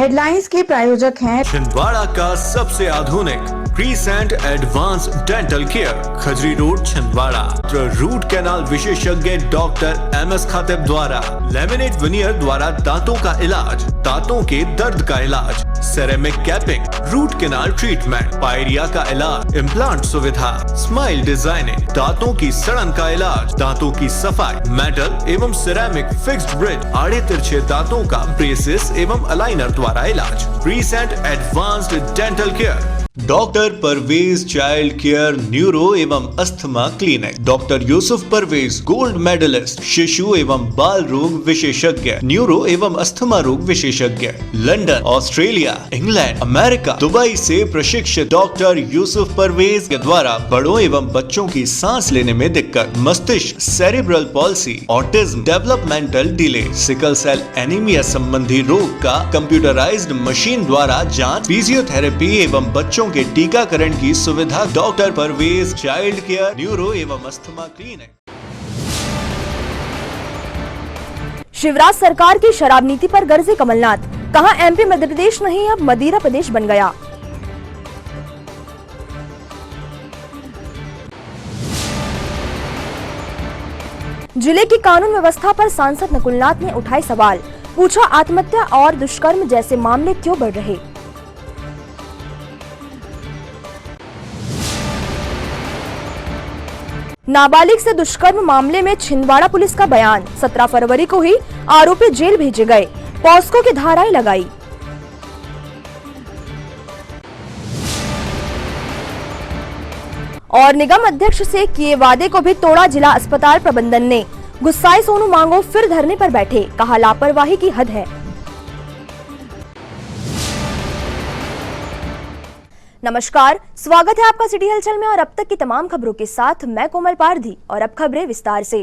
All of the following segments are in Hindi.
हेडलाइंस के प्रायोजक हैं छिंदवाड़ा का सबसे आधुनिक crescent advance dental care, Khajri road, Chhindwara. Root canal विशेषज्ञ डॉक्टर MS खातिब द्वारा लेमिनेट विनियर द्वारा दांतों का इलाज, दांतों के दर्द का इलाज, ceramic capping, root canal treatment, pyorrhoea का इलाज, इम्प्लांट सुविधा, स्माइल डिजाइनिंग, दांतों की सड़न का इलाज, दांतों की सफाई, मेटल एवं सिरेमिक फिक्स्ड ब्रिज, आड़े तिरछे दांतों का ब्रेसेस एवं अलाइनर द्वारा इलाज। Crescent advanced dental care, doctor Parvez child care neuro एवं asthma clinic, doctor Yusuf Parvez gold medallist, शिशु एवं बाल रोग विशेषज्ञ, न्यूरो एवं अस्थमा रोग विशेषज्ञ, London, Australia, England, America, Dubai से प्रशिक्षित डॉक्टर यूसुफ परवेज के द्वारा बड़ों एवं बच्चों की सांस लेने में दिक्कत, मस्तिष्क, cerebral palsy, autism, developmental delay, sickle cell anaemia संबंधी रोग का कंप्यूटराइज्ड मशीन द्वारा जांच, फिजियोथेरेपी एवं बच्चों के टीकाकरण की सुविधा। Doctor Parvez child care neuro एवं अस्थमा क्लिनिक। शिवराज सरकार की शराब नीति पर गरजे कमलनाथ, कहा MP मध्य प्रदेश नहीं अब मदिरा प्रदेश बन गया। जिले की कानून व्यवस्था पर सांसद नकुलनाथ ने उठाए सवाल, पूछा आत्महत्या और दुष्कर्म जैसे मामले क्यों बढ़ रहे। नाबालिग से दुष्कर्म मामले में छिंदवाड़ा पुलिस का बयान, 17 फरवरी को ही आरोपी जेल भेजे गए, पॉस्को की धाराएं लगाई। और निगम अध्यक्ष से किए वादे को भी तोड़ा जिला अस्पताल प्रबंधन ने, गुस्साए सोनू मांगो फिर धरने पर बैठे, कहा लापरवाही की हद है। नमस्कार, स्वागत है आपका सिटी हलचल में और अब तक की तमाम खबरों के साथ मैं कोमल पारधी। और अब खबरें विस्तार से।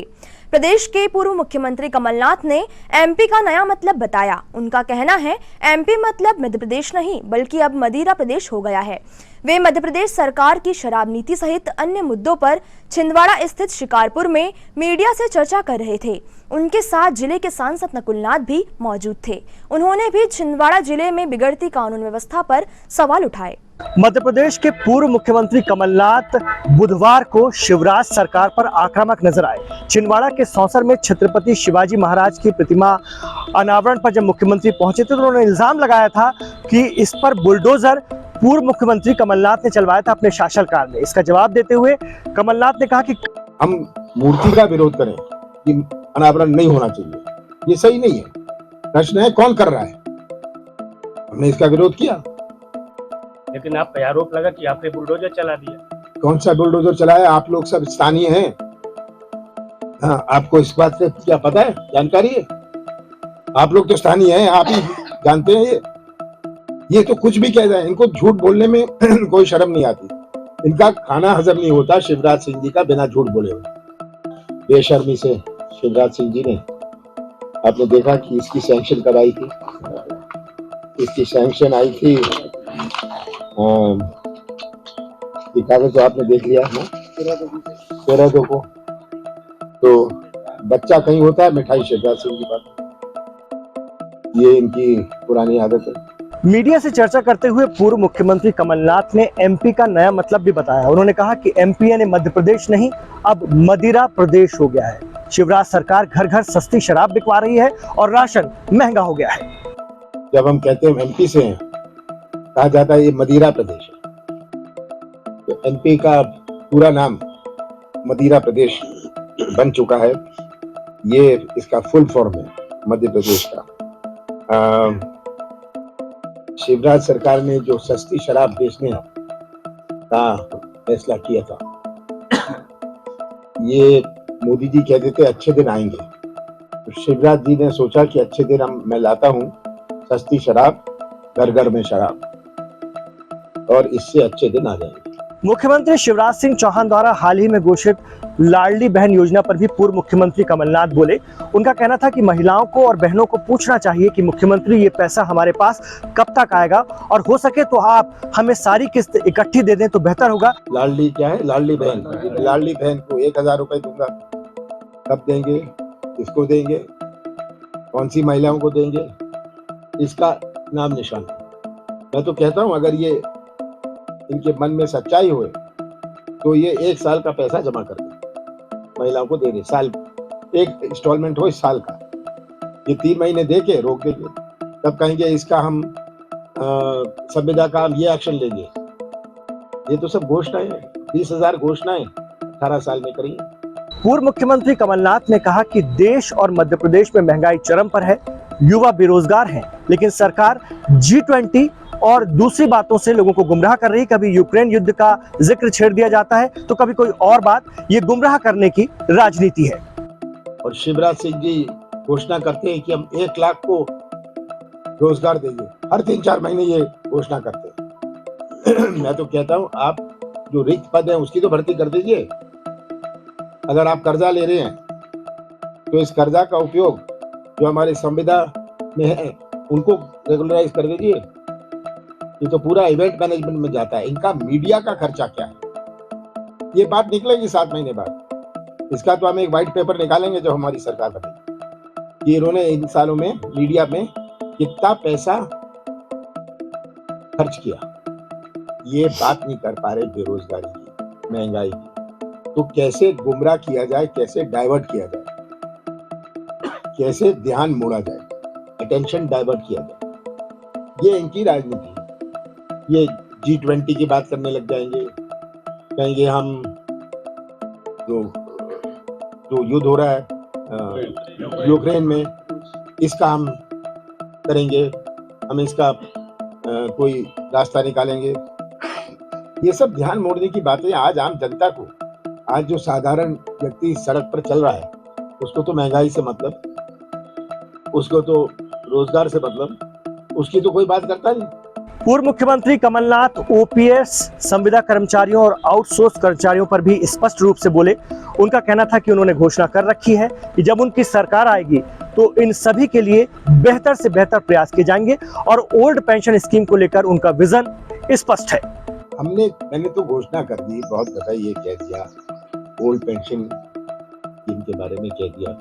प्रदेश के पूर्व मुख्यमंत्री कमलनाथ ने MP का नया मतलब बताया। उनका कहना है MP मतलब मध्य प्रदेश नहीं बल्कि अब मदिरा प्रदेश हो गया है। वे मध्य प्रदेश सरकार की शराब नीति सहित अन्य मुद्दों पर छिंदवाड़ा स्थित शिकारपुर में मीडिया से चर्चा कर रहे थे। उनके साथ जिले के सांसद नकुलनाथ भी मौजूद थे। उन्होंने भी छिंदवाड़ा जिले में बिगड़ती कानून व्यवस्था पर सवाल उठाए। मध्य प्रदेश के पूर्व मुख्यमंत्री कमलनाथ बुधवार को शिवराज सरकार पर आक्रामक नजर आए। छिंदवाड़ा के सौंसर में छत्रपति शिवाजी महाराज की प्रतिमा अनावरण पर जब मुख्यमंत्री पहुंचे थे तो उन्होंने इल्जाम लगाया था कि इस पर बुलडोजर पूर्व मुख्यमंत्री कमलनाथ ने चलवाया था अपने शासनकाल में। इसका जवाब देते हुए कमलनाथ ने कहा कि हम मूर्ति का विरोध करें कि अनावरण नहीं होना चाहिए, ये सही नहीं है। प्रश्न है कौन कर रहा है, हमने इसका विरोध किया। लेकिन आप पे आरोप लगा कि आपने बुलडोजर चला दिया। कौन सा बुलडोजर चलाया? आप लोग सब स्थानीय हैं। हाँ, आपको इस बात से क्या पता है, जानकारी है? आप लोग तो स्थानीय हैं, आप ही जानते हैं। ये तो कुछ भी कह जाए, इनको झूठ बोलने में कोई शर्म नहीं आती। इनका खाना हजम नहीं होता शिवराज सिंह जी का बिना झूठ बोले हुए। बेशर्मी से शिवराज सिंह जी ने, आपने देखा कि इसकी सैंक्शन कब आई थी? इसकी सैंक्शन आई थी, ये कागज तो आपने देख लिया ना, 13 को। तो बच्चा कहीं होता है, मिठाई शिवराज सिंह की बात, ये इनकी पुरानी आदत है। मीडिया से चर्चा करते हुए पूर्व मुख्यमंत्री कमलनाथ ने MP का नया मतलब भी बताया। उन्होंने कहा कि MP यानी मध्य प्रदेश नहीं अब मदिरा प्रदेश हो गया है। शिवराज सरकार घर घर सस्ती शराब बिकवा रही है और राशन महंगा हो गया है। जब हम कहते हैं MP से हैं, कहा जाता है ये मदिरा प्रदेश है, तो MP का पूरा नाम मदिरा प्रदेश बन चुका है। ये इसका फुल फॉर्म है मध्य प्रदेश का। शिवराज सरकार ने जो सस्ती शराब बेचने का फैसला किया था, ये मोदी जी कहते थे अच्छे दिन आएंगे, तो शिवराज जी ने सोचा कि अच्छे दिन मैं लाता हूं, सस्ती शराब, घर घर में शराब, और इससे अच्छे दिन आ जाएंगे। मुख्यमंत्री शिवराज सिंह चौहान द्वारा हाल ही में घोषित लाडली बहन योजना पर भी पूर्व मुख्यमंत्री कमलनाथ बोले। उनका कहना था कि महिलाओं को और बहनों को पूछना चाहिए कि मुख्यमंत्री ये पैसा हमारे पास कब तक आएगा, और हो सके तो आप हमें सारी किस्त इकट्ठी दे दें तो बेहतर होगा। लाडली क्या है? लाडली बहन। लाडली बहन को 1000 रुपए दूंगा, कब देंगे, किसको देंगे, कौन सी महिलाओं को देंगे, इसका नाम निशान। मैं तो कहता हूँ अगर ये इनके मन में सच्चाई हो तो ये 1 साल का पैसा जमा कर दे, महिलाओं को दे दे, साल एक इंस्टॉलमेंट हो इस साल का। ये 3 महीने दे के रोक देंगे, तब कहेंगे इसका हम संविदा का हम ये एक्शन लेंगे। ये तो सब घोषणाएं हैं, 20,000 घोषणाएं 18 साल में करी। पूर्व मुख्यमंत्री कमलनाथ ने कहा कि देश और मध्य प्रदेश में महंगाई चरम पर है, युवा बेरोजगार हैं, लेकिन सरकार G20 और दूसरी बातों से लोगों को गुमराह कर रही। कभी यूक्रेन युद्ध का जिक्र छेड़ दिया जाता है तो कभी कोई और बात। ये गुमराह करने की राजनीति है। और शिवराज सिंह जी घोषणा करते हैं कि हम 1 लाख को रोजगार देंगे, हर 3-4 महीने ये घोषणा करते हैं। मैं तो कहता हूं आप जो रिक्त पद है उसकी तो भर्ती कर दीजिए। अगर आप कर्जा ले रहे हैं तो इस कर्जा का उपयोग जो हमारे संविदा में है उनको रेगुलराइज कर दीजिए। ये तो पूरा इवेंट मैनेजमेंट में जाता है। इनका मीडिया का खर्चा क्या है, ये बात निकलेगी 7 महीने बाद। इसका तो हम एक व्हाइट पेपर निकालेंगे जब हमारी सरकार बनेगी कि इन्होंने इन सालों में मीडिया में कितना पैसा खर्च किया। ये बात नहीं कर पा रहे बेरोजगारी की, महंगाई की। तो कैसे गुमराह किया जाए, कैसे डाइवर्ट किया जाए, कैसे ध्यान मोड़ा जाए, अटेंशन डाइवर्ट किया जाए, ये इनकी राजनीति है। ये G20 की बात करने लग जाएंगे, कहेंगे हम जो युद्ध हो रहा है यूक्रेन में इसका हम करेंगे, हम इसका कोई रास्ता निकालेंगे। ये सब ध्यान मोड़ने की बातें। आज आम जनता को, आज जो साधारण व्यक्ति सड़क पर चल रहा है उसको तो महंगाई से मतलब, उसको तो रोजगार से मतलब, उसकी तो कोई बात करता नहीं। पूर्व मुख्यमंत्री कमलनाथ OPS, संविदा कर्मचारियों और आउटसोर्स कर्मचारियों पर भी स्पष्ट रूप से बोले। उनका कहना था कि उन्होंने घोषणा कर रखी है कि जब उनकी सरकार आएगी तो इन सभी के लिए बेहतर से बेहतर प्रयास किए जाएंगे और ओल्ड पेंशन स्कीम को लेकर उनका विजन स्पष्ट है। मैंने तो घोषणा कर दी, बहुत दफा ये कह दिया, ओल्ड पेंशन स्कीम के बारे में कह दिया,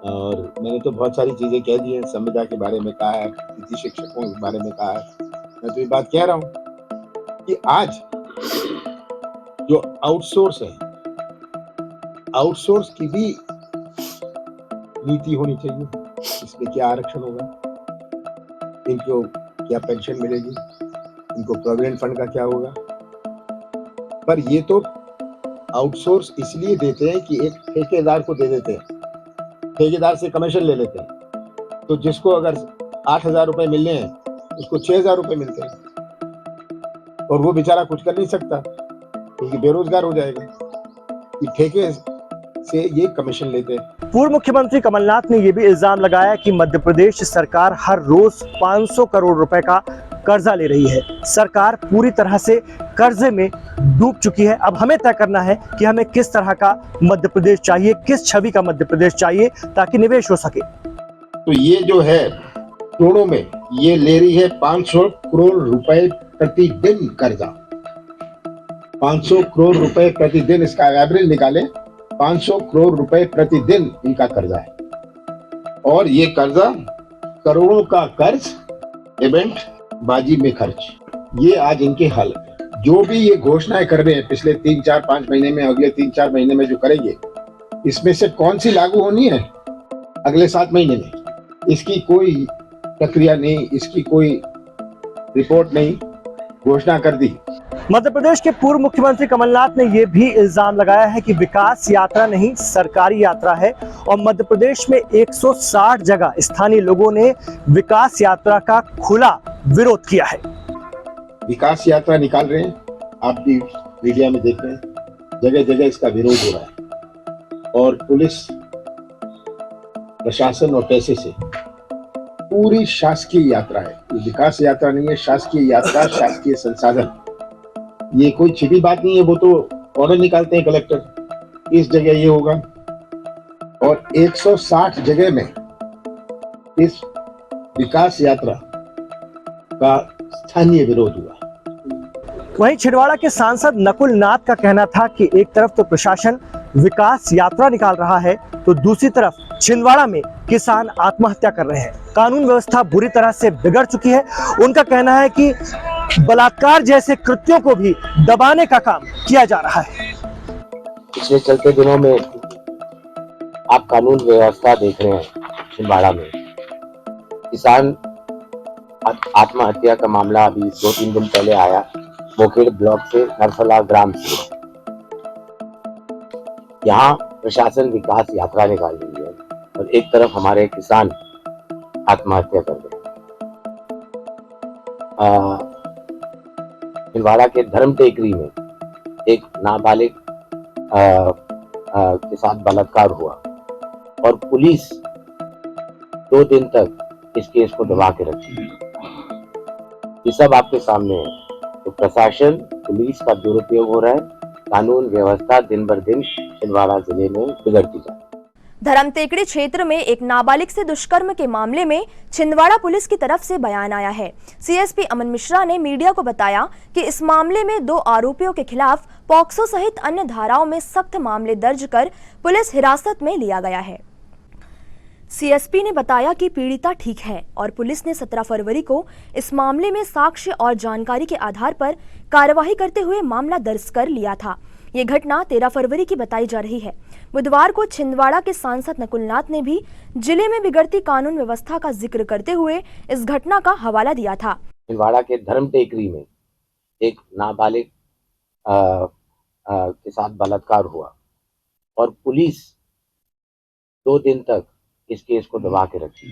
और मैंने तो बहुत सारी चीजें कह दी हैं, संविदा के बारे में कहा है, निजी शिक्षकों के बारे में कहा है। मैं तो ये बात कह रहा हूं कि आज जो आउटसोर्स है, आउटसोर्स की भी नीति होनी चाहिए। इसमें क्या आरक्षण होगा, इनको क्या पेंशन मिलेगी, इनको प्रोविडेंट फंड का क्या होगा। पर ये तो आउटसोर्स इसलिए देते हैं कि एक ठेकेदार को दे देते हैं, ठेकेदार से कमीशन ले लेते हैं। तो जिसको अगर 8,000 रुपए मिलने हैं उसको 6,000 रुपए मिलते हैं, और वो बेचारा कुछ कर नहीं सकता क्योंकि बेरोजगार हो जाएगा। ये ठेके से ये कमीशन लेते हैं। पूर्व मुख्यमंत्री कमलनाथ ने यह भी इल्जाम लगाया कि मध्य प्रदेश सरकार हर रोज 500 करोड़ रुपए का कर्जा ले रही है। सरकार पूरी तरह से कर्जे में डूब चुकी है। अब हमें तय करना है कि हमें किस तरह का मध्य प्रदेश चाहिए, किस छवि का मध्य प्रदेश चाहिए ताकि निवेश हो सके। तो ये जो है करोड़ों में ये ले रही है 500 करोड़ रुपए प्रतिदिन कर्जा। 500 करोड़ रुपए प्रतिदिन, इसका एवरेज निकाले, 500 करोड़ रुपए प्रतिदिन इनका कर्जा है। और ये कर्जा, करोड़ों का कर्ज, इवेंट बाजी में खर्च, ये आज इनकी हालत है। जो भी ये घोषणाएं कर रहे हैं पिछले 3-4-5 महीने में, अगले 3-4 महीने में जो करेंगे, इसमें से कौन सी लागू होनी है अगले 7 महीने में, इसकी कोई प्रक्रिया नहीं, इसकी कोई रिपोर्ट नहीं, घोषणा कर दी। मध्य प्रदेश के पूर्व मुख्यमंत्री कमलनाथ ने यह भी इल्जाम लगाया है कि विकास यात्रा नहीं, सरकारी यात्रा है, और मध्य प्रदेश में 160 जगह स्थानीय लोगों ने विकास यात्रा का खुला विरोध किया है। विकास यात्रा निकाल रहे हैं, आप भी मीडिया में देख रहे हैं, जगह जगह इसका विरोध हो रहा है। और पुलिस प्रशासन और पैसे से पूरी शासकीय यात्रा है, ये विकास यात्रा नहीं है, शासकीय यात्रा, शासकीय संसाधन। ये कोई छिपी बात नहीं है, वो तो ऑर्डर निकालते हैं कलेक्टर, इस जगह ये होगा। और 160 जगह में इस विकास यात्रा का स्थानीय विरोध हुआ। वहीं छिंदवाड़ा के सांसद नकुल नाथ का कहना था कि एक तरफ तो प्रशासन विकास यात्रा निकाल रहा है तो दूसरी तरफ छिंदवाड़ा में किसान आत्महत्या कर रहे हैं। कानून व्यवस्था बुरी तरह से बिगड़ चुकी है। उनका कहना है कि बलात्कार जैसे कृत्यों को भी दबाने का काम किया जा रहा है। पिछले चलते दिनों में आप कानून व्यवस्था देख रहे हैं। छिंदवाड़ा में किसान आत्महत्या का मामला अभी 2-3 दिन पहले आया, मोखेड़ ब्लॉक से, नरसला ग्राम से। यहाँ प्रशासन विकास यात्रा निकाल रही है और एक तरफ हमारे किसान आत्महत्या कर रहे हैं। छिंदवाड़ा के धर्म टेकरी में एक नाबालिग के साथ बलात्कार हुआ और पुलिस 2 दिन तक इस केस को दबा के रखी। ये सब आपके सामने है। तो प्रशासन, पुलिस का दुरुपयोग हो रहा है। कानून व्यवस्था दिन बर दिन छिंदवाड़ा जिले में बिगड़ती जा रही है। धर्म टेकड़ी क्षेत्र में एक नाबालिग से दुष्कर्म के मामले में छिंदवाड़ा पुलिस की तरफ से बयान आया है। सीएसपी अमन मिश्रा ने मीडिया को बताया कि इस मामले में 2 आरोपियों के खिलाफ पॉक्सो सहित अन्य धाराओं में सख्त मामले दर्ज कर पुलिस हिरासत में लिया गया है। सीएसपी ने बताया कि पीड़िता ठीक है और पुलिस ने 17 फरवरी को इस मामले में साक्ष्य और जानकारी के आधार पर कार्यवाही करते हुए मामला दर्ज कर लिया था। ये घटना 13 फरवरी की बताई जा रही है। बुधवार को छिंदवाड़ा के सांसद नकुलनाथ ने भी जिले में बिगड़ती कानून व्यवस्था का जिक्र करते हुए इस घटना का हवाला दिया था। छिंदवाड़ा के धर्म टेकरी में एक नाबालिग के साथ बलात्कार हुआ और पुलिस 2 दिन तक इस केस को दबा के रखी।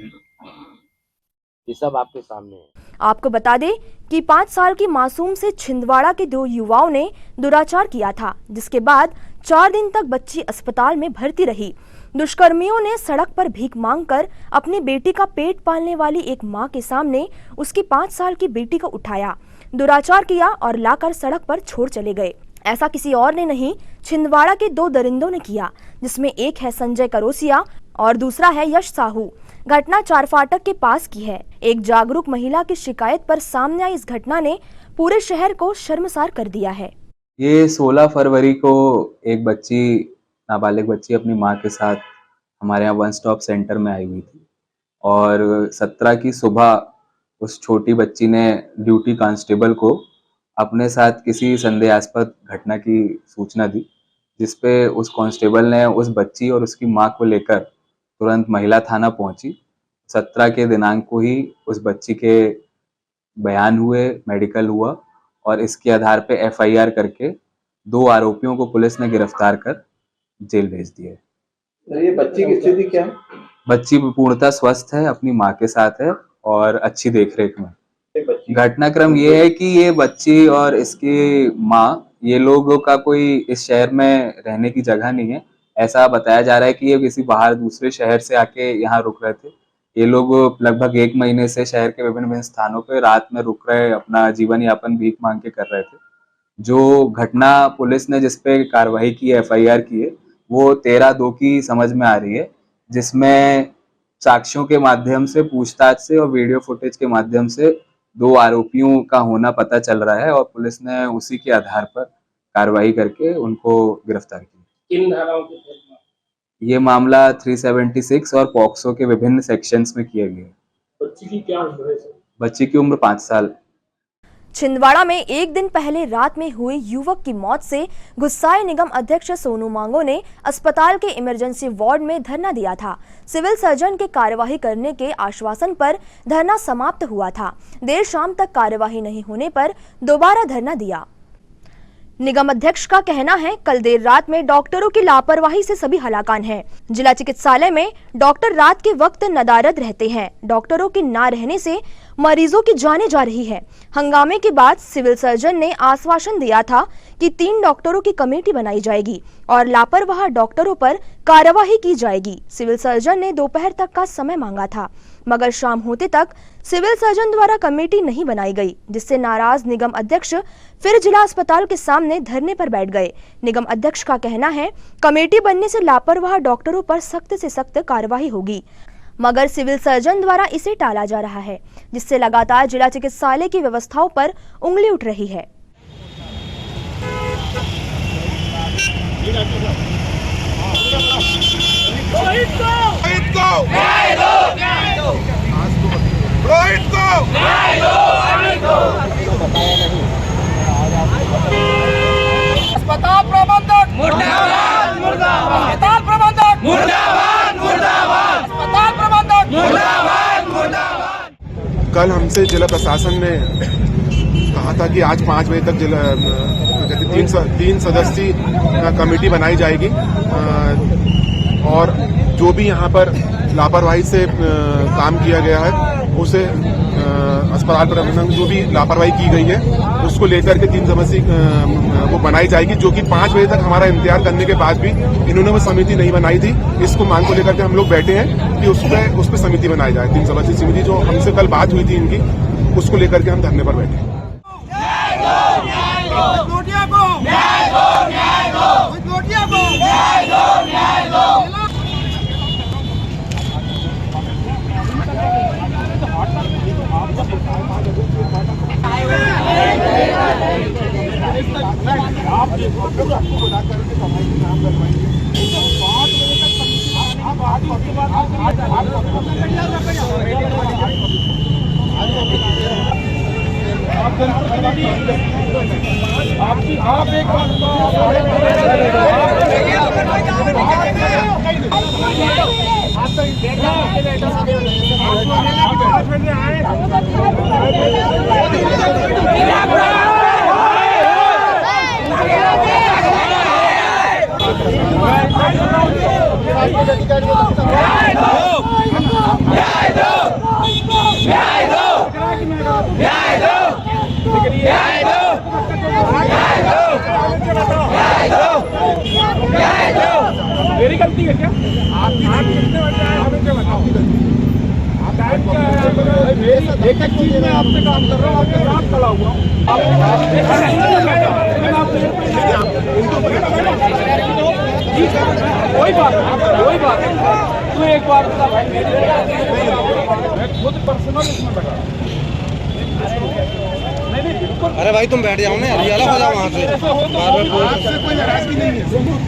ये सब आपके सामने है। आपको बता दें कि 5 साल की मासूम से छिंदवाड़ा के 2 युवाओं ने दुराचार किया था, जिसके बाद 4 दिन तक बच्ची अस्पताल में भर्ती रही। दुष्कर्मियों ने सड़क पर भीख मांगकर अपनी बेटी का पेट पालने वाली एक मां के सामने उसकी 5 साल की बेटी को उठाया, दुराचार किया और लाकर सड़क पर छोड़ चले गए। ऐसा किसी और ने नहीं, छिंदवाड़ा के 2 दरिंदों ने किया, जिसमें एक है संजय करोसिया और दूसरा है यश साहू। घटना 4 फाटक के पास की है। एक जागरूक महिला की शिकायत पर सामने आई इस घटना ने पूरे शहर को शर्मसार कर दिया है। ये 16 फरवरी को एक बच्ची, नाबालिग बच्ची अपनी माँ के साथ हमारे यहाँ वन स्टॉप सेंटर में आई हुई थी और 17 की सुबह उस छोटी बच्ची ने ड्यूटी कांस्टेबल को अपने साथ किसी संदेहास्पद घटना की सूचना दी, जिसपे उस कांस्टेबल ने उस बच्ची और उसकी माँ को लेकर तुरंत महिला थाना पहुंची। 17 के दिनांक को ही उस बच्ची के बयान हुए, मेडिकल हुआ और इसके आधार पे एफआईआर करके 2 आरोपियों को पुलिस ने गिरफ्तार कर जेल भेज दिया। ये बच्ची की स्थिति क्या है? बच्ची पूर्णतः स्वस्थ है, अपनी माँ के साथ है और अच्छी देखरेख में। घटनाक्रम ये है कि ये बच्ची और इसकी माँ, ये लोगों का कोई इस शहर में रहने की जगह नहीं है। ऐसा बताया जा रहा है कि ये किसी बाहर दूसरे शहर से आके यहाँ रुक रहे थे। ये लोग लगभग 1 महीने से शहर के विभिन्न स्थानों पे रात में रुक रहे, अपना जीवन यापन भीख मांग के कर रहे थे। जो घटना पुलिस ने जिसपे कार्रवाई की है, एफआईआर की है, वो 13/2 की समझ में आ रही है, जिसमें साक्ष्यों के माध्यम से, पूछताछ से और वीडियो फुटेज के माध्यम से 2 आरोपियों का होना पता चल रहा है और पुलिस ने उसी के आधार पर कार्रवाई करके उनको गिरफ्तार किया। किन धाराओं के तहत? ये मामला 376 और पॉक्सो के विभिन्न सेक्शंस में किया गया है। बच्ची की क्या उम्र है? बच्ची की उम्र 5 साल। छिंदवाड़ा में एक दिन पहले रात में हुई युवक की मौत से गुस्साए निगम अध्यक्ष सोनू मांगो ने अस्पताल के इमरजेंसी वार्ड में धरना दिया था। सिविल सर्जन के कार्यवाही करने के आश्वासन पर धरना समाप्त हुआ था। देर शाम तक कार्यवाही नहीं होने पर दोबारा धरना दिया। निगम अध्यक्ष का कहना है, कल देर रात में डॉक्टरों की लापरवाही से सभी हलाकान हैं। जिला चिकित्सालय में डॉक्टर रात के वक्त नदारद रहते हैं। डॉक्टरों के ना रहने से मरीजों की जानें जा रही है। हंगामे के बाद सिविल सर्जन ने आश्वासन दिया था कि 3 डॉक्टरों की कमेटी बनाई जाएगी और लापरवाह डॉक्टरों पर कार्यवाही की जाएगी। सिविल सर्जन ने दोपहर तक का समय मांगा था, मगर शाम होते तक सिविल सर्जन द्वारा कमेटी नहीं बनाई गई, जिससे नाराज निगम अध्यक्ष फिर जिला अस्पताल के सामने धरने पर बैठ गए। निगम अध्यक्ष का कहना है, कमेटी बनने से लापरवाह डॉक्टरों पर सख्त से सख्त कार्यवाही होगी, मगर सिविल सर्जन द्वारा इसे टाला जा रहा है, जिससे लगातार जिला चिकित्सालय की व्यवस्थाओं पर उंगली उठ रही है। अस्पताल प्रबंधक मुर्दाबाद मुर्दाबाद, अस्पताल प्रबंधक मुर्दाबाद मुर्दाबाद, अस्पताल प्रबंधक मुर्दाबाद मुर्दाबाद। कल हमसे जिला प्रशासन ने कहा था कि आज 5 बजे तक जिला 3 सदस्यीय कमेटी बनाई जाएगी और जो भी यहाँ पर लापरवाही से काम किया गया है उसे अस्पताल प्रबंधन जो भी लापरवाही की गई है उसको लेकर के 3 सदस्यीय वो बनाई जाएगी, जो कि 5 बजे तक हमारा इंतजार करने के बाद भी इन्होंने वो समिति नहीं बनाई थी। इसको मांग को लेकर के हम लोग बैठे हैं कि उस पर समिति बनाई जाए। 3 सदस्यीय समिति जो हमसे कल बात हुई थी इनकी, उसको लेकर के हम धरने पर बैठे हैं। आप एक मेरी गलती है क्या? एक एक चीज में आपसे काम कर रहा हूँ, आपके साथ खड़ा हुआ हूँ। कोई बात तू एक बार बता भाई, मैं खुद पर्सनल इसमें बैठा। अरे भाई तुम बैठ जाओ ना, अभी अलग हो जाओ वहाँ से। आपसे कोई नाराजगी नहीं है,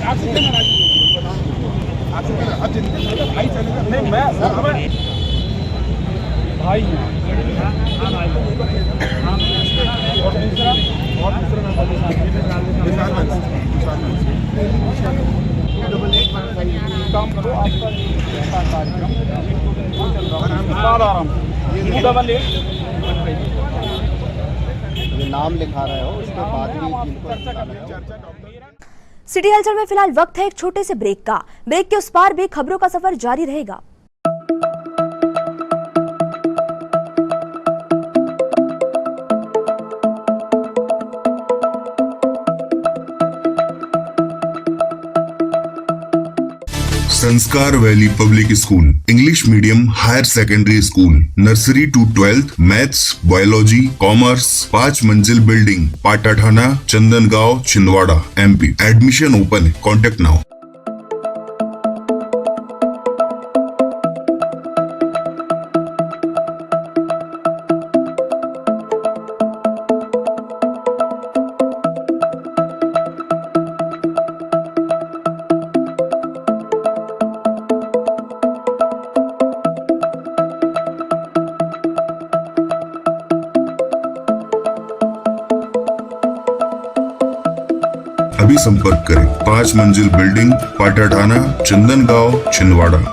आपसे कोई नाराजगी अब जितने भाई चलेगा नहीं, मैं भाई काम करो आपका कार्यक्रम आराम 288 नाम लिखा रहे हो उसके बाद भी सिटी हलचल में फिलहाल वक्त है एक छोटे से ब्रेक का। ब्रेक के उस पार भी खबरों का सफर जारी रहेगा। Sanskar valley public school, English medium higher secondary school, nursery to 12th, maths, biology, commerce, 5 मंजिल building, Patathana, Chandangaon, Chhindwara, MP। Admission open है, कॉन्टेक्ट नाउ। अभी संपर्क करें। 5 मंजिल बिल्डिंग, पाटाठाना, चंदनगांव, छिंदवाड़ा।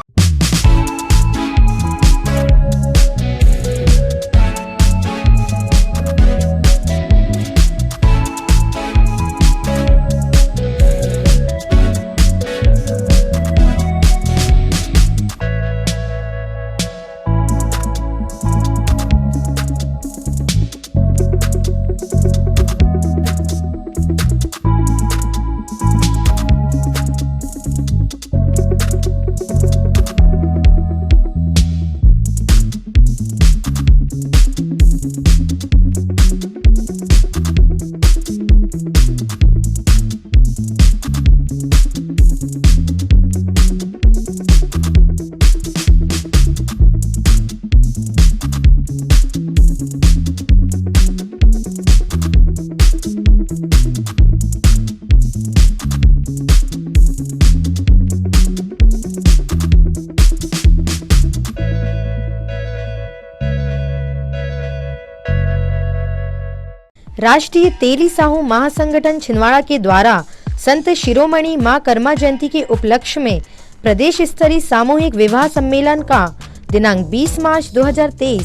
राष्ट्रीय तेली साहू महासंगठन छिंदवाड़ा के द्वारा संत शिरोमणि मां कर्मा जयंती के उपलक्ष्य में प्रदेश स्तरीय सामूहिक विवाह सम्मेलन का दिनांक 20 मार्च 2023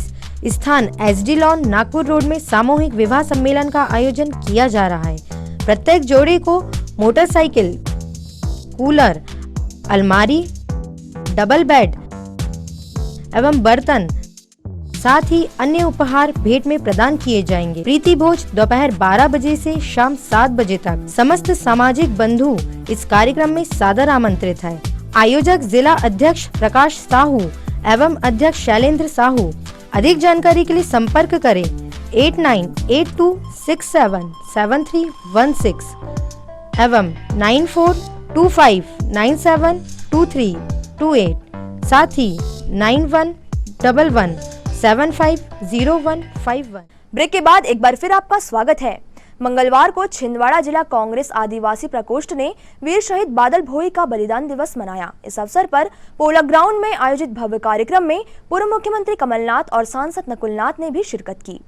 स्थान एसडी लॉन नागपुर रोड में सामूहिक विवाह सम्मेलन का आयोजन किया जा रहा है। प्रत्येक जोड़े को मोटरसाइकिल, कूलर, अलमारी, डबल बेड एवं बर्तन साथ ही अन्य उपहार भेंट में प्रदान किए जाएंगे। प्रीति भोज दोपहर 12 बजे से शाम 7 बजे तक। समस्त सामाजिक बंधु इस कार्यक्रम में सादर आमंत्रित है। आयोजक जिला अध्यक्ष प्रकाश साहू एवं अध्यक्ष शैलेंद्र साहू। अधिक जानकारी के लिए संपर्क करें 8982677316 एवं 9425972328 साथ ही 9111750151। ब्रेक के बाद एक बार फिर आपका स्वागत है। मंगलवार को छिंदवाड़ा जिला कांग्रेस आदिवासी प्रकोष्ठ ने वीर शहीद बादल भोई का बलिदान दिवस मनाया। इस अवसर पर पोला ग्राउंड में आयोजित भव्य कार्यक्रम में पूर्व मुख्यमंत्री कमलनाथ और सांसद नकुलनाथ ने भी शिरकत की।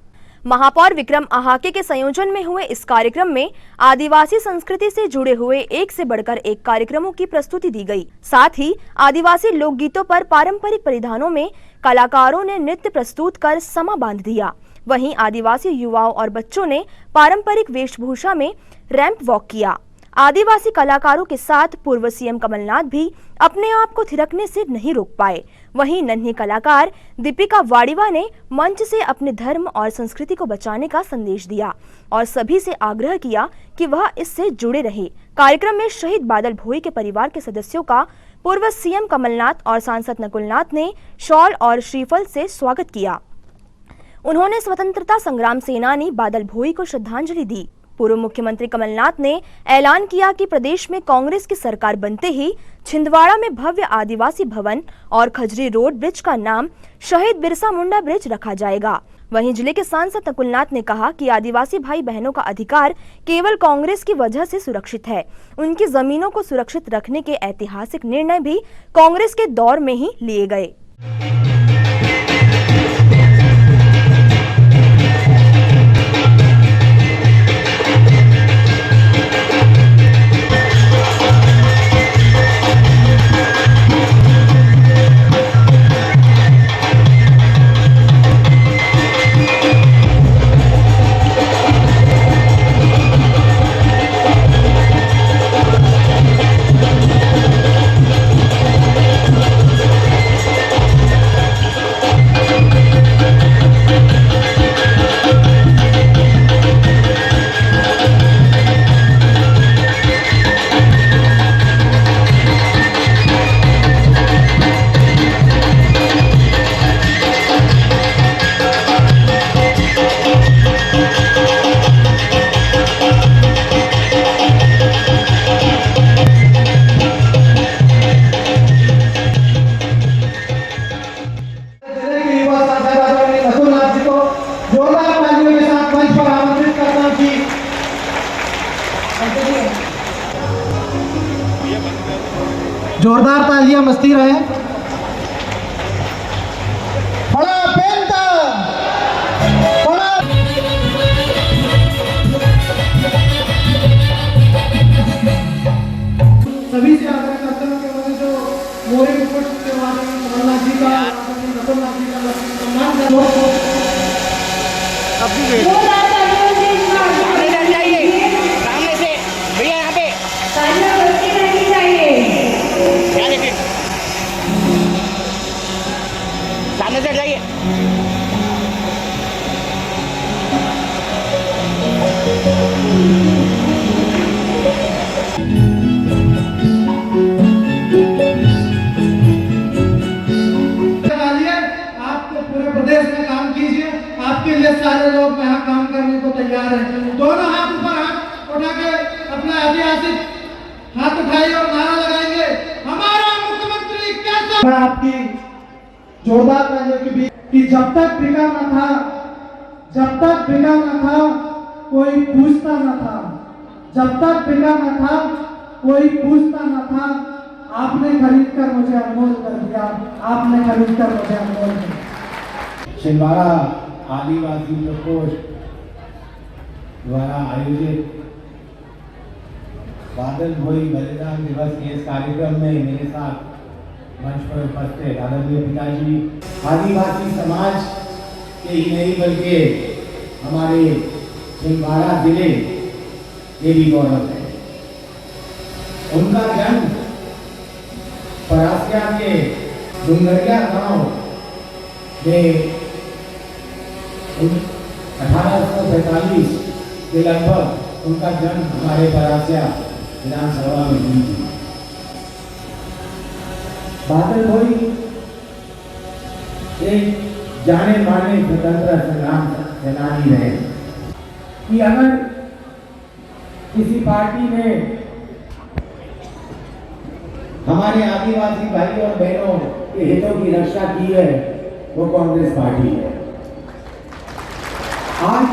महापौर विक्रम आहाके के संयोजन में हुए इस कार्यक्रम में आदिवासी संस्कृति से जुड़े हुए एक से बढ़कर एक कार्यक्रमों की प्रस्तुति दी गई। साथ ही आदिवासी लोकगीतों पर पारंपरिक परिधानों में कलाकारों ने नृत्य प्रस्तुत कर समा बांध दिया। वहीं आदिवासी युवाओं और बच्चों ने पारंपरिक वेशभूषा में रैंप वॉक किया। आदिवासी कलाकारों के साथ पूर्व सीएम कमलनाथ भी अपने आप को थिरकने से नहीं रोक पाए। वहीं नन्ही कलाकार दीपिका वाड़ीवा ने मंच से अपने धर्म और संस्कृति को बचाने का संदेश दिया और सभी से आग्रह किया कि वह इससे जुड़े रहे। कार्यक्रम में शहीद बादल भोई के परिवार के सदस्यों का पूर्व सीएम कमलनाथ और सांसद नकुलनाथ ने शॉल और श्रीफल से स्वागत किया। उन्होंने स्वतंत्रता संग्राम सेनानी बादल भोई को श्रद्धांजलि दी। पूर्व मुख्यमंत्री कमलनाथ ने ऐलान किया कि प्रदेश में कांग्रेस की सरकार बनते ही छिंदवाड़ा में भव्य आदिवासी भवन और खजरी रोड ब्रिज का नाम शहीद बिरसा मुंडा ब्रिज रखा जाएगा। वहीं जिले के सांसद नकुलनाथ ने कहा कि आदिवासी भाई बहनों का अधिकार केवल कांग्रेस की वजह से सुरक्षित है। उनकी जमीनों को सुरक्षित रखने के ऐतिहासिक निर्णय भी कांग्रेस के दौर में ही लिए गए। जोरदार तालियां मस्ती रहे। बड़ा पेंटा बड़ा सभी से आग्रह करते हैं कि उन्होंने जो मोरे मुकुट के बारे में कमलनाथ जी का नकुलनाथ जी का सम्मान करो। सामने से भैया यहाँ पे सामने से जाइए। आपके पूरे प्रदेश में काम कीजिए। आपके लिए सारे लोग यहाँ काम करने को तैयार हैं। दोनों हाथ ऊपर हाथ उठा के अपना ऐतिहासिक हाथ उठाइए और नारा लगाएंगे, हमारा मुख्यमंत्री कैसा। मैं आपकी जोरदार तालियों के बीच कि जब तक बिका न था कोई पूछता न था, जब तक बिका न था कोई पूछता न था। आपने खरीद कर मुझे अनमोल कर दिया, आपने खरीद कर मुझे अनमोल कर दिया। छिंदवाड़ा आदिवासी प्रकोष्ठ द्वारा आयोजित बादल भोई बलिदान दिवस के इस कार्यक्रम में मेरे साथ मंच पर उपस्थित आदरणीय पिताजी, आदिवासी समाज के ही नहीं बल्कि हमारे छिंदवाड़ा जिले के भी गौरव है। उनका जन्म परासिया के डुंगरिया गांव में 1845 के लगभग उनका जन्म हमारे परासिया विधानसभा में हुई थी। बादल भोई एक जाने माने स्वतंत्र संग्राम सेनानी रहे कि अगर किसी पार्टी ने हमारे आदिवासी भाई और बहनों के हितों की रक्षा की है वो कांग्रेस पार्टी है। आज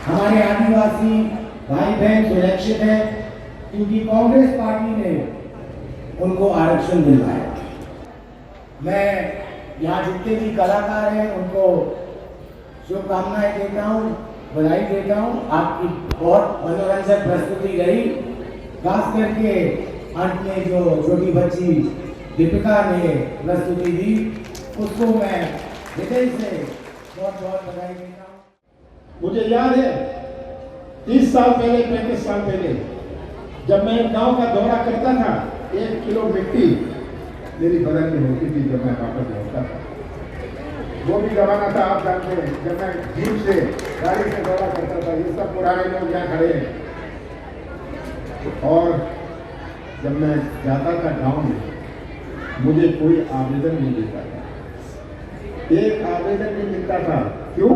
हमारे आदिवासी भाई बहन सुरक्षित है क्योंकि कांग्रेस पार्टी ने उनको आरक्षण दिलवाया। मैं यहाँ जितने भी कलाकार हैं उनको शुभकामनाएं देता हूँ, बधाई देता हूँ। आपकी बहुत मनोरंजक प्रस्तुति रही, खास करके अंत में जो छोटी बच्ची दीपिका ने प्रस्तुति दी उसको मैं हृदय से बहुत बहुत बधाई देता हूँ। मुझे याद है 30 साल पहले 35 साल पहले जब मैं गांव का दौरा करता था, 1 किलो मिट्टी मेरी बदन में होती थी जब मैं वापस लौटता था। वो भी जमाना था, आप जानते हैं, जब मैं जीप से गाड़ी से दौरा करता था। ये सब पुराने लोग यहाँ खड़े हैं। और जब मैं जाता था गांव में, मुझे कोई आवेदन नहीं देता था, एक आवेदन नहीं मिलता था। क्यों?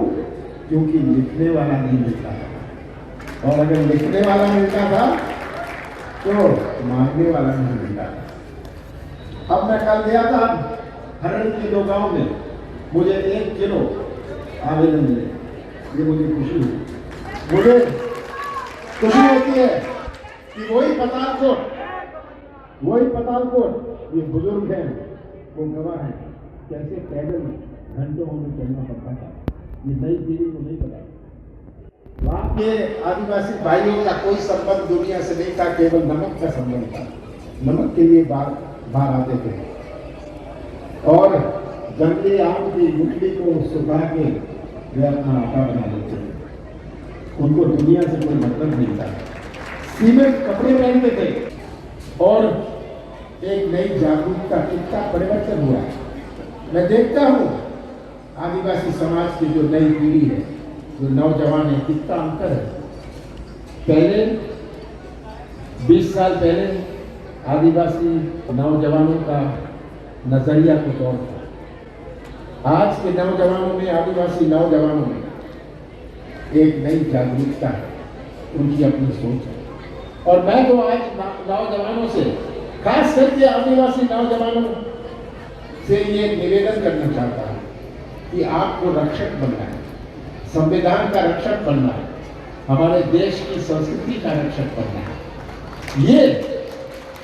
क्योंकि लिखने वाला नहीं मिलता था, और अगर लिखने वाला मिलता था तो मांगने वाला नहीं मिलता था। अब मैं कल गया था हरण के 2 गांव में, मुझे 1 किलो आवेदन मिले, ये मुझे खुशी हुई। मुझे खुशी होती है कि वही पतालकोट ये बुजुर्ग हैं, वो गवाह हैं कैसे पैदल घंटों में चलना पड़ता था। ये नई पीढ़ी को नहीं पता। वहाँ के आदिवासी भाइयों का कोई संबंध दुनिया से नहीं था, केवल नमक का संबंध था। नमक के लिए बाहर आते थे और जंगली आम की गुठली को सुखा के वे अपना आटा बना लेते थे। उनको दुनिया से कोई मतलब नहीं था। सीमेंट कपड़े पहनते थे और एक नई जागरूकता, कितना परिवर्तन हुआ है। मैं देखता हूँ आदिवासी समाज की जो नई पीढ़ी है, जो नौजवान है, कितना अंतर है। पहले 20 साल पहले आदिवासी नौजवानों का नजरिया कुछ और था। आज के नौजवानों में, आदिवासी नौजवानों में एक नई जागरूकता है, उनकी अपनी सोच है। और मैं तो आज नौजवानों से, खास करके आदिवासी नौजवानों से ये निवेदन करना चाहता हूँ कि आपको रक्षक बनना है, संविधान का रक्षक बनना है, हमारे देश की संस्कृति का रक्षक बनना है। ये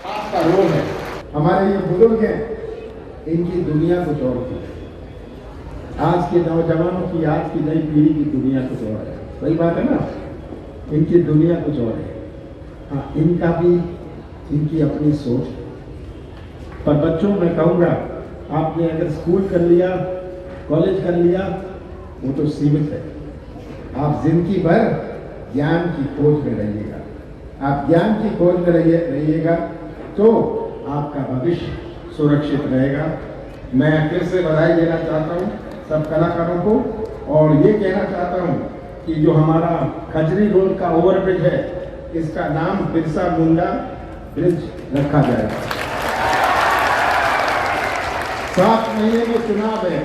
आपका रोल है। हमारे ये बुजुर्ग हैं, इनकी दुनिया कुछ और थी। आज के नौजवानों की, आज की नई पीढ़ी की दुनिया कुछ और है। सही बात है ना? इनकी दुनिया कुछ और है। हाँ, इनका भी, इनकी अपनी सोच है। पर बच्चों, मैं कहूँगा, आपने अगर स्कूल कर लिया, कॉलेज कर लिया, वो तो सीमित है। आप जिंदगी भर ज्ञान की खोज में रहिएगा। आप ज्ञान की खोज में रहिएगा तो आपका भविष्य सुरक्षित रहेगा। मैं फिर से बधाई देना चाहता हूँ सब कलाकारों को, और ये कहना चाहता हूँ कि जो हमारा खजरी रोड का ओवरब्रिज है, इसका नाम बिरसा मुंडा ब्रिज रखा जाएगा। 7 महीने में चुनाव है।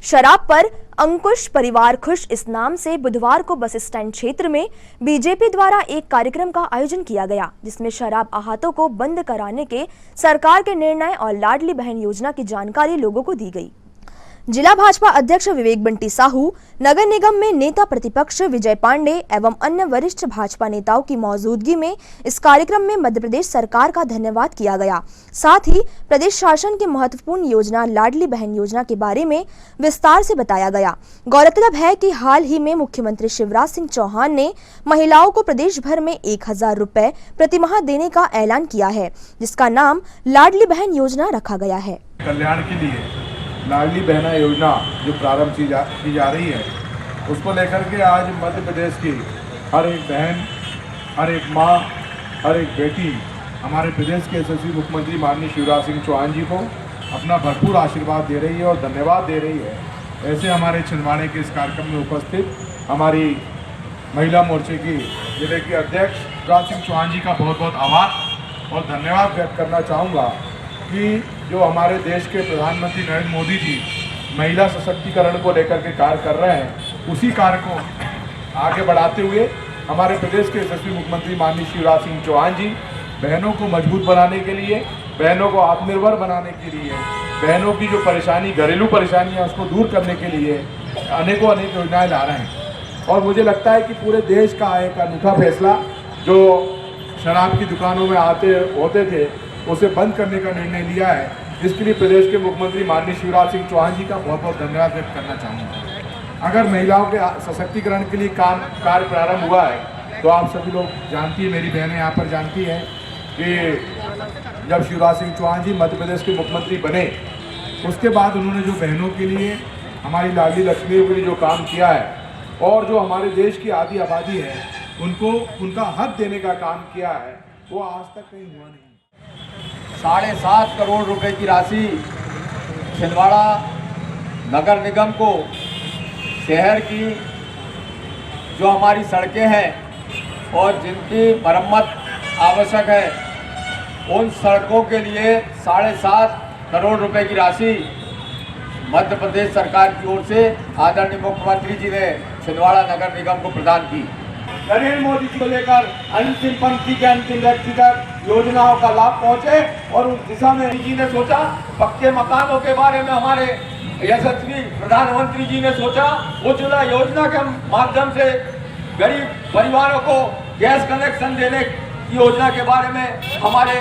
शराब पर अंकुश परिवार खुश इस नाम से बुधवार को बस स्टैंड क्षेत्र में बीजेपी द्वारा एक कार्यक्रम का आयोजन किया गया, जिसमें शराब आहातों को बंद कराने के सरकार के निर्णय और लाडली बहन योजना की जानकारी लोगों को दी गई। जिला भाजपा अध्यक्ष विवेक बंटी साहू, नगर निगम में नेता प्रतिपक्ष विजय पांडे एवं अन्य वरिष्ठ भाजपा नेताओं की मौजूदगी में इस कार्यक्रम में मध्य प्रदेश सरकार का धन्यवाद किया गया। साथ ही प्रदेश शासन की महत्वपूर्ण योजना लाडली बहन योजना के बारे में विस्तार से बताया गया। गौरतलब है कि हाल ही में मुख्यमंत्री शिवराज सिंह चौहान ने महिलाओं को प्रदेश भर में 1000 रुपए प्रतिमाह देने का ऐलान किया है, जिसका नाम लाडली बहन योजना रखा गया है। कल्याण के लिए लाडली बहना योजना जो प्रारंभ की जा रही है, उसको लेकर के आज मध्य प्रदेश की हर एक बहन, हर एक माँ, हर एक बेटी हमारे प्रदेश के यशस्वी मुख्यमंत्री माननीय शिवराज सिंह चौहान जी को अपना भरपूर आशीर्वाद दे रही है और धन्यवाद दे रही है। ऐसे हमारे छिंदवाड़े के इस कार्यक्रम में उपस्थित हमारी महिला मोर्चे की जिले की अध्यक्ष शिवराज सिंह चौहान जी का बहुत बहुत आभार और धन्यवाद व्यक्त करना चाहूँगा कि जो हमारे देश के प्रधानमंत्री नरेंद्र मोदी जी महिला सशक्तिकरण को लेकर के कार्य कर रहे हैं, उसी कार्य को आगे बढ़ाते हुए हमारे प्रदेश के यशस्वी मुख्यमंत्री माननीय शिवराज सिंह चौहान जी बहनों को मजबूत बनाने के लिए, बहनों को आत्मनिर्भर बनाने के लिए, बहनों की जो परेशानी, घरेलू परेशानी है उसको दूर करने के लिए अनेकों अनेक योजनाएं ला रहे हैं। और मुझे लगता है कि पूरे देश का एक अनूठा फैसला जो शराब की दुकानों में होते थे उसे बंद करने का निर्णय लिया है, जिसके लिए प्रदेश के मुख्यमंत्री माननीय शिवराज सिंह चौहान जी का बहुत बहुत धन्यवाद व्यक्त करना चाहूँगा। अगर महिलाओं के सशक्तिकरण के लिए कार्य प्रारंभ हुआ है तो आप सभी लोग जानती हैं, मेरी बहनें यहाँ पर जानती हैं कि जब शिवराज सिंह चौहान जी मध्य प्रदेश के मुख्यमंत्री बने, उसके बाद उन्होंने जो बहनों के लिए, हमारी लाडली लक्ष्मियों के लिए जो काम किया है और जो हमारे देश की आधी आबादी है उनको उनका हक देने का काम किया है, वो आज तक कहीं हुआ नहीं। 7.5 करोड़ रुपए की राशि छिंदवाड़ा नगर निगम को शहर की जो हमारी सड़कें हैं और जिनकी मरम्मत आवश्यक है, उन सड़कों के लिए 7.5 करोड़ रुपए की राशि मध्य प्रदेश सरकार की ओर से आदरणीय मुख्यमंत्री जी ने छिंदवाड़ा नगर निगम को प्रदान की। नरेंद्र मोदी जी को लेकर अंतिम पंक्ति के अंतिम व्यक्ति तक योजनाओं का लाभ पहुंचे और उस दिशा में जी ने सोचा, पक्के मकानों के बारे में हमारे यशस्वी प्रधानमंत्री जी ने सोचा, उज्ज्वला योजना के माध्यम से गरीब परिवारों को गैस कनेक्शन देने की योजना के बारे में हमारे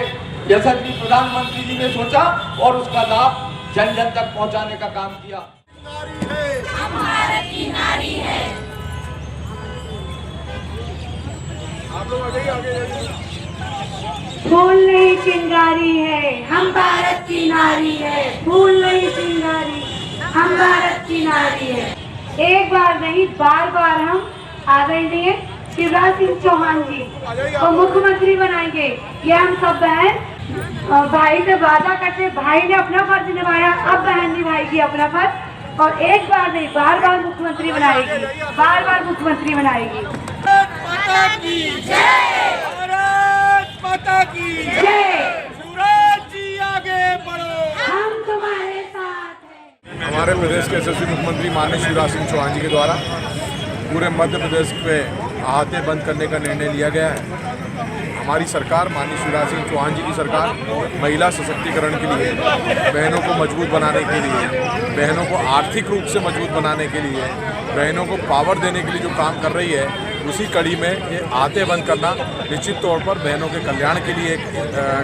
यशस्वी प्रधानमंत्री जी ने सोचा और उसका लाभ जन जन तक पहुंचाने का काम किया। हम भारत की नारी है। फूल नहीं चिंगारी है, हम भारत की नारी है। फूल नहीं चिंगारी, हम भारत की नारी है। एक बार नहीं, बार बार हम आदरणीय शिवराज सिंह चौहान जी को मुख्यमंत्री बनाएंगे। ये हम सब बहन भाई से वादा करते, भाई ने अपना फर्ज निभाया, अब बहन निभाएगी अपना फर्ज और एक बार नहीं, बार बार मुख्यमंत्री बनाएगी, बार बार मुख्यमंत्री बनाएगी। माता की जय, भारत माता की जय। शिवराज जी आगे बढ़ो, हम तुम्हारे साथ हैं। हमारे प्रदेश के यशस्वी मुख्यमंत्री माननीय शिवराज सिंह चौहान जी के द्वारा पूरे मध्य प्रदेश में आहातें बंद करने का निर्णय लिया गया है। हमारी सरकार, माननीय शिवराज सिंह चौहान जी की सरकार, महिला सशक्तिकरण के लिए, बहनों को मजबूत बनाने के लिए, बहनों को आर्थिक रूप से मजबूत बनाने के लिए, बहनों को पावर देने के लिए जो काम कर रही है, उसी कड़ी में ये आहातें बंद करना निश्चित तौर पर बहनों के कल्याण के लिए एक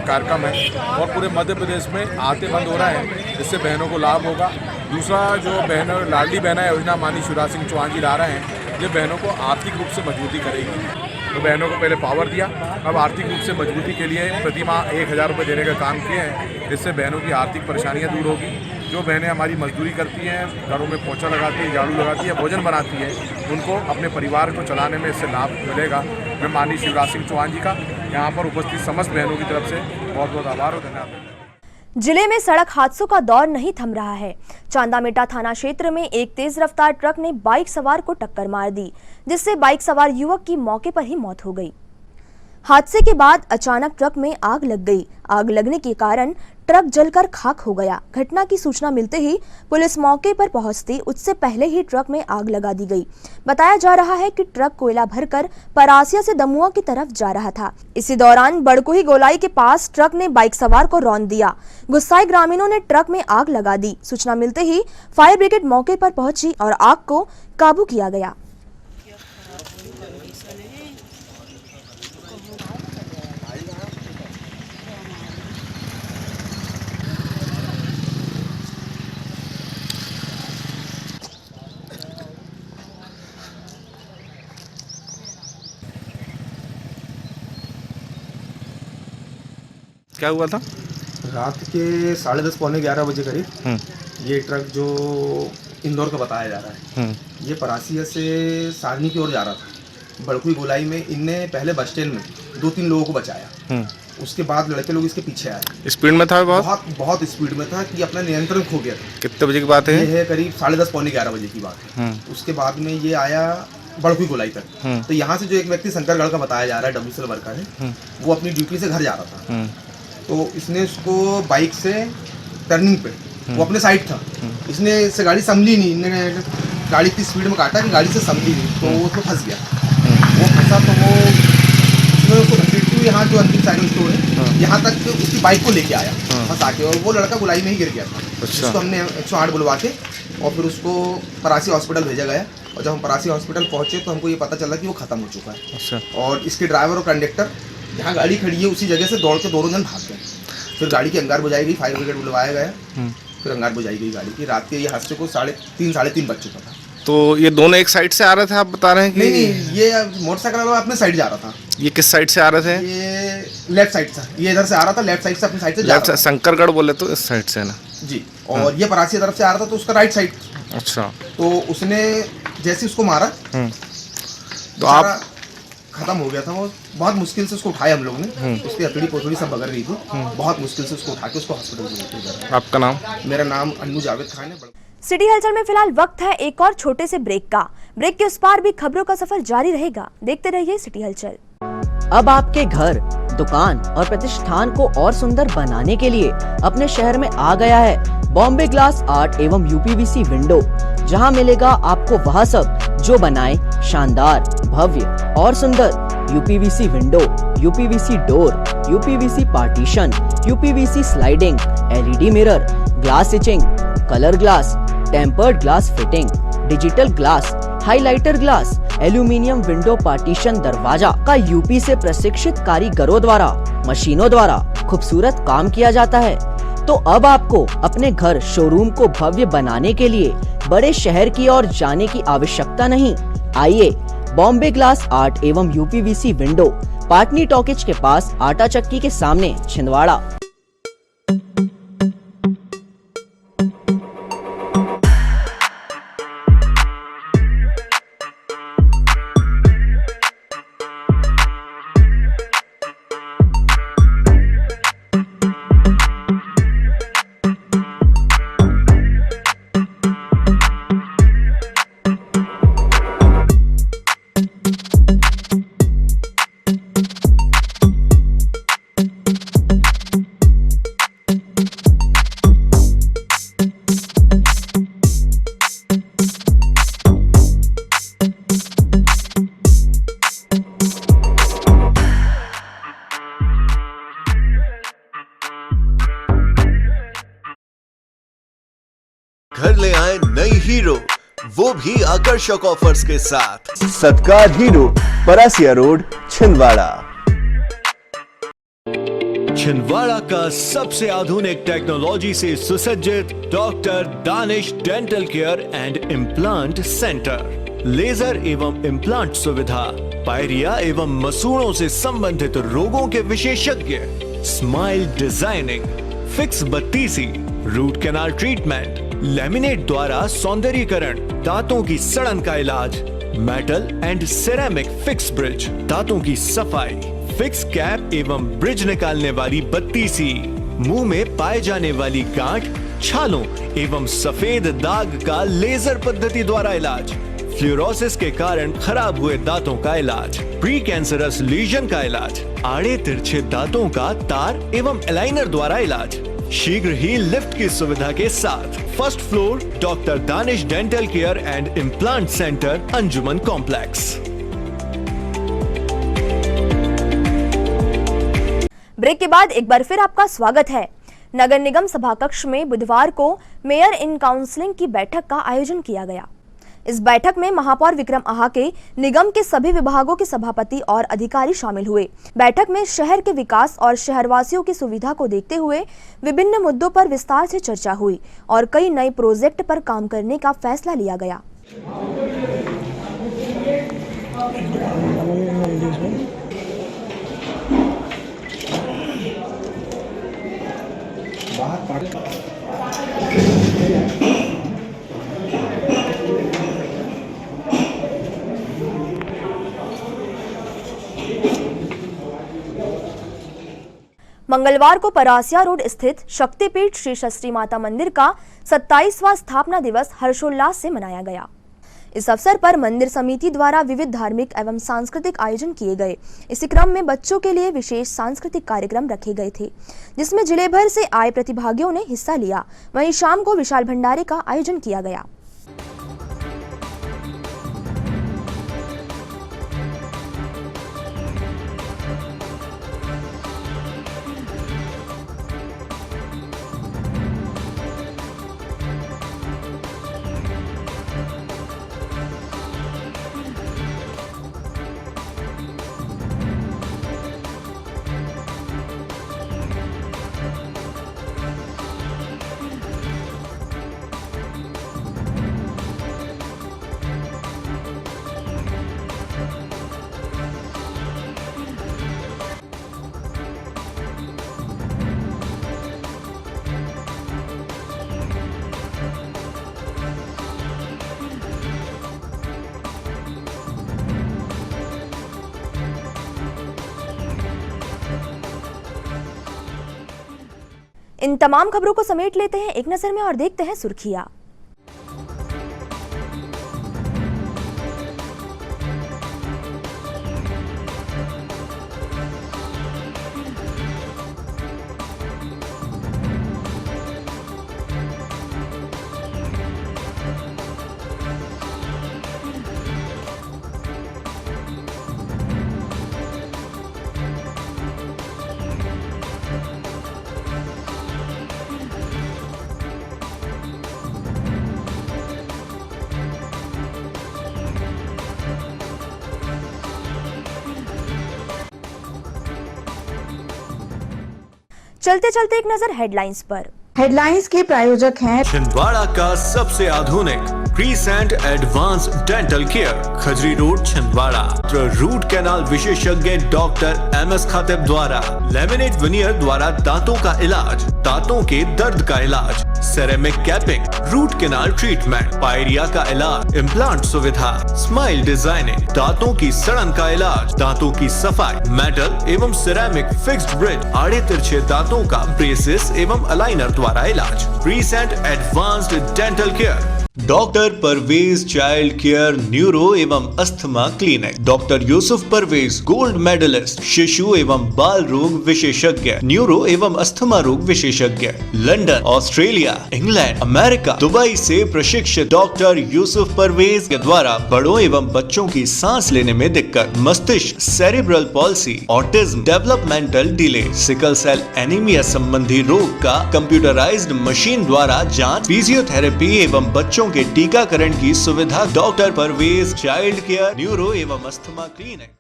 कार्यक्रम है और पूरे मध्य प्रदेश में आहातें बंद हो रहा है, जिससे बहनों को लाभ होगा। दूसरा, जो बहनों लाडली बहना योजना माननीय शिवराज सिंह चौहान जी ला रहे हैं, ये बहनों को आर्थिक रूप से मजबूती करेगी। तो बहनों को पहले पावर दिया, अब आर्थिक रूप से मजबूती के लिए प्रतिमाह 1000 रुपये देने का काम किए हैं, जिससे बहनों की आर्थिक परेशानियां दूर होगी। जो बहनें हमारी मजदूरी करती हैं, घरों में पोछा लगाती हैं, झाड़ू लगाती हैं, भोजन बनाती हैं, उनको अपने परिवार को चलाने में इससे लाभ मिलेगा। मैं माननीय शिवराज सिंह चौहान जी का यहाँ पर उपस्थित समस्त बहनों की तरफ से बहुत बहुत आभार और धन्यवाद। जिले में सड़क हादसों का दौर नहीं थम रहा है। चांदामेटा थाना क्षेत्र में एक तेज रफ्तार ट्रक ने बाइक सवार को टक्कर मार दी, जिससे बाइक सवार युवक की मौके पर ही मौत हो गई। हादसे के बाद अचानक ट्रक में आग लग गई। आग लगने के कारण ट्रक जलकर खाक हो गया। घटना की सूचना मिलते ही पुलिस मौके पर पहुंचती, उससे पहले ही ट्रक में आग लगा दी गई। बताया जा रहा है कि ट्रक कोयला भरकर परासिया से दमुआ की तरफ जा रहा था। इसी दौरान बड़कुही गोलाई के पास ट्रक ने बाइक सवार को रौंद दिया। गुस्साए ग्रामीणों ने ट्रक में आग लगा दी। सूचना मिलते ही फायर ब्रिगेड मौके पर पहुंची और आग को काबू किया गया। क्या हुआ था? रात के 10:30 पौने 11 बजे करीब ये ट्रक जो इंदौर का बताया जा रहा है, ये परासिया से सारनी की ओर जा रहा था। बड़कुई गोलाई में इनने पहले बस स्टैंड में 2-3 लोगों को बचाया। उसके बाद लड़के लोग इसके पीछे आए। स्पीड में था? बहुत स्पीड में था कि अपना नियंत्रण खो गया था। कितने बजे की बात है? ये है करीब 10:30 पौने 11 बजे की बात है। उसके बाद में ये आया बड़कुई गोलाई तक। तो यहाँ से जो एक व्यक्ति शंकरगढ़ का बताया जा रहा है, WCL वर्कर है, वो अपनी ड्यूटी से घर जा रहा था। तो इसने उसको बाइक से टर्निंग पे, वो अपने साइड था, इसने इससे गाड़ी संभली नहीं, इन्होंने गाड़ी इतनी स्पीड में काटा कि गाड़ी से संभली नहीं, तो वो उसमें फंस गया। वो फंसा तो वो उसको घसीटते हुए यहाँ जो अंतिम साइकिल स्टोर है, यहाँ तक उसकी बाइक को लेके आया फंसा के, और वो लड़का गोलाई में ही गिर गया था। उसको हमने 108 बुलवा के और फिर उसको परासी हॉस्पिटल भेजा गया। और जब हम परासी हॉस्पिटल पहुँचे तो हमको ये पता चला कि वो ख़त्म हो चुका है। और इसके ड्राइवर और कंडक्टर जहाँ गाड़ी खड़ी है उसी जगह से दौड़ के दोनों जन भाग गए। फिर गाड़ी की अंगार बुझाई गई, फायर ब्रिगेड बुलवाया गया, फिर अंगार बुझाई गई गाड़ी की। रात के ये हादसे को 3:30 बज चुका था। तो ये दोनों एक साइड से आ रहे थे, आप बता रहे हैं कि? नहीं, ये मोटरसाइकिल वाला अपने साइड जा रहा था। ये किस साइड से आ रहे थे? ये लेफ्ट साइड से, ये इधर से आ रहा था, लेफ्ट साइड से अपनी साइड से जा रहा था। शंकरगढ़ बोले तो इस साइड से ना जी। और ये परासी तरफ से आ रहा था तो उसका राइट साइड। अच्छा। तो उसने जैसे उसको मारा तो आप खत्म हो गया था। वो बहुत मुश्किल से उसको उठाया हम लोग ने, उसकी हथेली पोथड़ी सब बगल रही थी, बहुत मुश्किल से उसको उठा के उसको हॉस्पिटल में लेके गए। आपका नाम? मेरा नाम अन्नू जावेद खान है। सिटी हलचल में फिलहाल वक्त है एक और छोटे से ब्रेक का। ब्रेक के उस पार भी खबरों का सफर जारी रहेगा। देखते रहिए सिटी हलचल। अब आपके घर, दुकान और प्रतिष्ठान को और सुंदर बनाने के लिए अपने शहर में आ गया है बॉम्बे ग्लास आर्ट एवं यूपीवीसी विंडो, जहां मिलेगा आपको वह सब जो बनाए शानदार, भव्य और सुंदर UPVC window, UPVC door, UPVC partition, UPVC sliding, LED mirror, glass stitching, colour glass, tempered glass fitting, digital glass, highlighter glass, aluminium window partition दरवाजा का यूपी से प्रशिक्षित कारीगरों द्वारा, मशीनों द्वारा खूबसूरत काम किया जाता है। तो अब आपको अपने घर, शोरूम को भव्य बनाने के लिए बड़े शहर की ओर जाने की आवश्यकता नहीं। आइए बॉम्बे ग्लास आर्ट एवं यूपीवीसी विंडो, पाटनी टॉकीज के पास, आटा चक्की के सामने, छिंदवाड़ा। घर ले आए नई हीरो, वो भी आकर्षक ऑफर्स के साथ। Satkar Hero, Parasia road, Chhindwara. छिंदवाड़ा का सबसे आधुनिक टेक्नोलॉजी से सुसज्जित doctor Danish dental care and implant centre. Laser एवं इम्प्लांट सुविधा, पायरिया एवं मसूड़ों से संबंधित रोगों के विशेषज्ञ, स्माइल डिजाइनिंग, फिक्स बत्तीसी, रूट कैनाल ट्रीटमेंट, लैमिनेट द्वारा सौंदर्यीकरण, दांतों की सड़न का इलाज, metal and ceramic fix bridge, दांतों की सफाई, फिक्स कैप एवं ब्रिज निकालने वाली बत्तीसी, मुंह में पाए जाने वाली गांठ, छालों एवं सफेद दाग का लेजर पद्धति द्वारा इलाज, फ्लोरोसिस के कारण खराब हुए दांतों का इलाज, प्री कैंसरस लीजन का इलाज, आड़े तिरछे दांतों का तार एवं एलाइनर द्वारा इलाज, शीघ्र ही लिफ्ट की सुविधा के साथ। First floor, doctor Danish dental care and implant centre, Anjuman complex. Break के बाद एक बार फिर आपका स्वागत है। नगर निगम सभा कक्ष में बुधवार को मेयर इन काउंसलिंग की बैठक का आयोजन किया गया। इस बैठक में महापौर विक्रम आहाके, निगम के सभी विभागों के सभापति और अधिकारी शामिल हुए। बैठक में शहर के विकास और शहरवासियों की सुविधा को देखते हुए विभिन्न मुद्दों पर विस्तार से चर्चा हुई और कई नए प्रोजेक्ट पर काम करने का फैसला लिया गया। मंगलवार को परासिया रोड स्थित शक्तिपीठ श्री षष्ठी माता मंदिर का 27वां स्थापना दिवस हर्षोल्लास से मनाया गया। इस अवसर पर मंदिर समिति द्वारा विविध धार्मिक एवं सांस्कृतिक आयोजन किए गए। इसी क्रम में बच्चों के लिए विशेष सांस्कृतिक कार्यक्रम रखे गए थे, जिसमें जिले भर से आए प्रतिभागियों ने हिस्सा लिया। वहीं शाम को विशाल भंडारे का आयोजन किया गया। इन तमाम खबरों को समेट लेते हैं एक नजर में और देखते हैं सुर्खियां। चलते चलते एक नजर हेडलाइंस पर। हेडलाइंस के प्रायोजक हैं छिंदवाड़ा का सबसे आधुनिक crescent advance dental care, Khajri road Chhindwara. Root canal विशेषज्ञ डॉक्टर MS खातिब द्वारा लेमिनेट विनियर द्वारा दांतों का इलाज, दांतों के दर्द का इलाज, ceramic capping, root canal treatment, pyorrhoea का इलाज, इम्प्लांट सुविधा, स्माइल डिजाइनिंग, दांतों की सड़न का इलाज, दांतों की सफाई, मेटल एवं सिरेमिक फिक्स्ड ब्रिज, आड़े तिरछे दांतों का ब्रेसेस एवं अलाइनर द्वारा इलाज। Crescent advanced dental care, doctor Parvez child care neuro एवं asthma clinic, doctor Yusuf Parvez gold medallist, शिशु एवं बाल रोग विशेषज्ञ, न्यूरो एवं अस्थमा रोग विशेषज्ञ, London, Australia, England, America, Dubai से प्रशिक्षित डॉक्टर यूसुफ परवेज के द्वारा बड़ों एवं बच्चों की सांस लेने में दिक्कत, मस्तिष्क, cerebral policy, autism, developmental delay, sickle cell anaemia संबंधी रोग का कंप्यूटराइज्ड मशीन द्वारा जांच, फिजियोथेरेपी एवं बच्चों के टीकाकरण की सुविधा। Doctor Parvez child care neuro एवं अस्थमा क्लिनिक।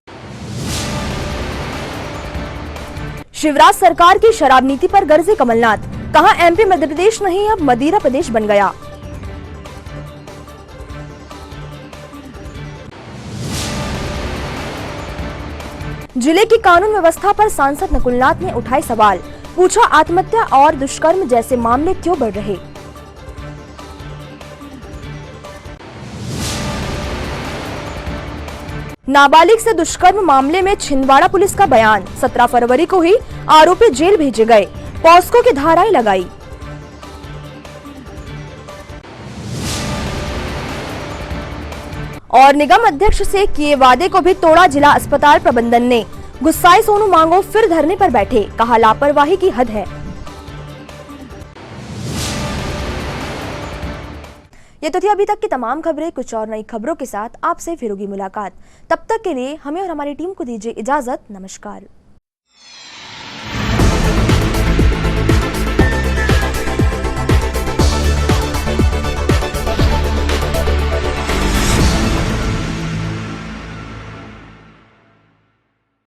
शिवराज सरकार की शराब नीति पर गरजे कमलनाथ, कहा MP मध्य प्रदेश नहीं अब मदिरा प्रदेश बन गया। जिले की कानून व्यवस्था पर सांसद नकुलनाथ ने उठाए सवाल, पूछा आत्महत्या और दुष्कर्म जैसे मामले क्यों बढ़ रहे। नाबालिग से दुष्कर्म मामले में छिंदवाड़ा पुलिस का बयान, 17 फरवरी को ही आरोपी जेल भेजे गए, पॉस्को की धाराएं लगाई। और निगम अध्यक्ष से किए वादे को भी तोड़ा जिला अस्पताल प्रबंधन ने। गुस्साए सोनू मांगो फिर धरने पर बैठे, कहा लापरवाही की हद है। ये तो थी अभी तक की तमाम खबरें। कुछ और नई खबरों के साथ आपसे फिर होगी मुलाकात। तब तक के लिए हमें और हमारी टीम को दीजिए इजाजत। नमस्कार।